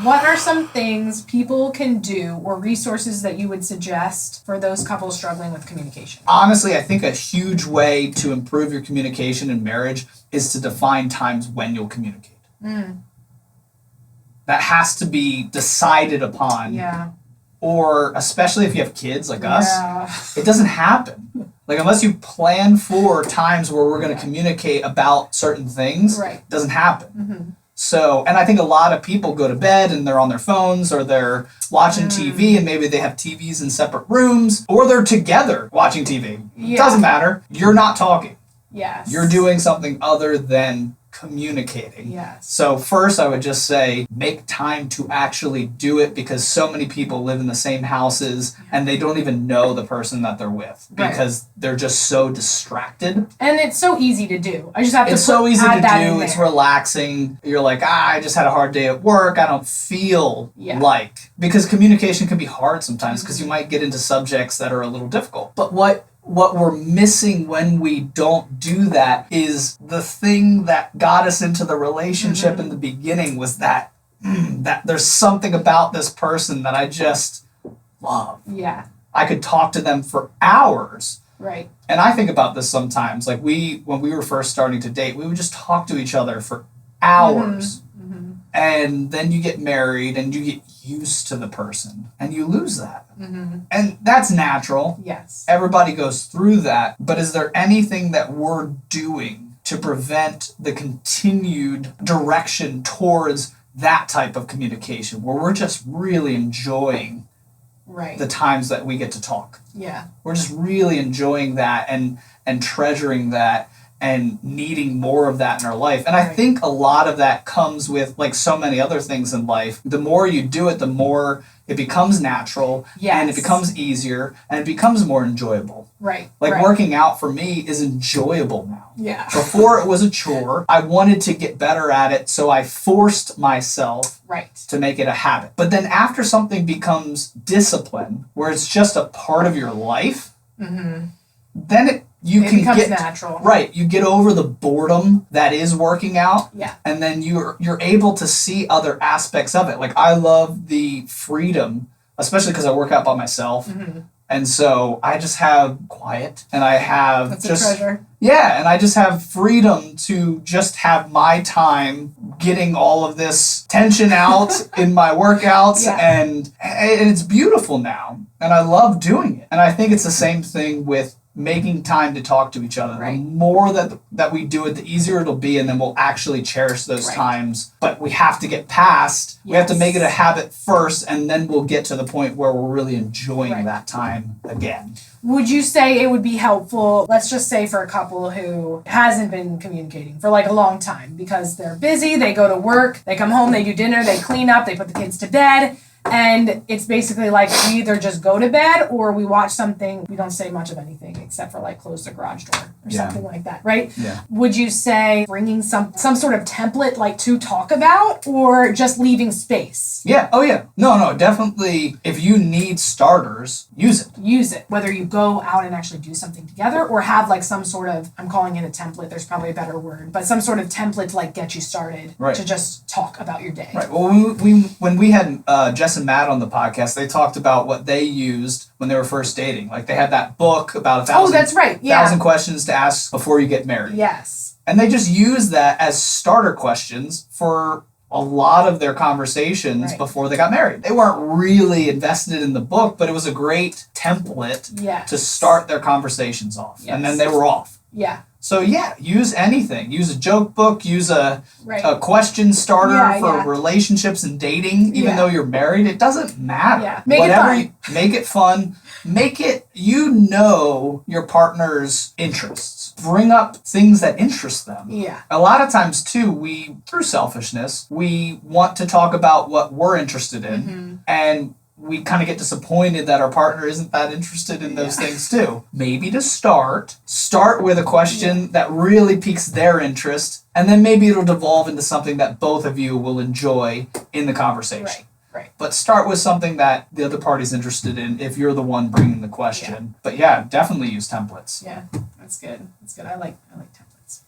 What are some things people can do or resources that you would suggest for those couples struggling with communication? Honestly, I think a huge way to improve your communication in marriage is to define times when you'll communicate. That has to be decided upon. Yeah. Or especially if you have kids like us, it doesn't happen. Like unless you plan for times where we're going to communicate about certain things, it doesn't happen. So, and I think a lot of people go to bed and they're on their phones or they're watching TV and maybe they have TVs in separate rooms or they're together watching TV. It doesn't matter. You're not talking. Yes. You're doing something other than communicating. Yes. So first I would just say make time to actually do it because so many people live in the same houses and they don't even know the person that they're with because they're just so distracted. And it's so easy to do. I just have to It's so easy to do. It's relaxing. You're like, I just had a hard day at work. I don't feel like. Because communication can be hard sometimes because you might get into subjects that are a little difficult. But what we're missing when we don't do that is the thing that got us into the relationship in the beginning was that there's something about this person that I just love. Yeah. I could talk to them for hours. Right. And I think about this sometimes. Like when we were first starting to date, we would just talk to each other for hours. And then you get married and you get used to the person and you lose that. And that's natural. Yes. Everybody goes through that. But is there anything that we're doing to prevent the continued direction towards that type of communication where we're just really enjoying the times that we get to talk? Yeah. We're just really enjoying that and treasuring that and needing more of that in our life. And I think a lot of that comes with, like so many other things in life, the more you do it, the more it becomes natural and it becomes easier and it becomes more enjoyable. Right. Like working out for me is enjoyable now. Yeah. Before it was a chore. I wanted to get better at it, so I forced myself to make it a habit. But then after something becomes discipline, where it's just a part of your life, then it becomes natural. Right. You get over the boredom that is working out. Yeah. And then you're able to see other aspects of it. Like I love the freedom, especially because I work out by myself. And so I just have quiet and I have a treasure. Yeah, and I just have freedom to just have my time getting all of this tension out in my workouts and it's beautiful now. And I love doing it. And I think it's the same thing with making time to talk to each other. The more that we do it, the easier it'll be, and then we'll actually cherish those times. But we have to get past, we have to make it a habit first, and then we'll get to the point where we're really enjoying that time again. Would you say it would be helpful, let's just say for a couple who hasn't been communicating for like a long time because they're busy, they go to work, they come home, they do dinner, they clean up, they put the kids to bed, and it's basically like we either just go to bed or we watch something. We don't say much of anything except for like close the garage door or something like that, right? Yeah. Would you say bringing some sort of template like to talk about or just leaving space? Yeah. Oh, yeah. No, definitely. If you need starters, use it. Use it. Whether you go out and actually do something together or have like some sort of, I'm calling it a template, there's probably a better word, but some sort of template to like get you started to just talk about your day. Right. Well, when we had Jess and Matt on the podcast, they talked about what they used when they were first dating. Like they had that book about 1,000 questions to ask before you get married. Yes. And they just used that as starter questions for a lot of their conversations before they got married. They weren't really invested in the book, but it was a great template to start their conversations off. Yes. And then they were off. Yeah. So use anything. Use a joke book. Use a question starter for relationships and dating. Even though you're married, it doesn't matter. Yeah. Make it fun. Make it your partner's interests. Bring up things that interest them. Yeah. A lot of times too, through selfishness, we want to talk about what we're interested in, and we kind of get disappointed that our partner isn't that interested in those things too. Maybe to start with a question that really piques their interest, and then maybe it'll devolve into something that both of you will enjoy in the conversation. Right. But start with something that the other party's interested in if you're the one bringing the question. But definitely use templates. Yeah, that's good. I like templates.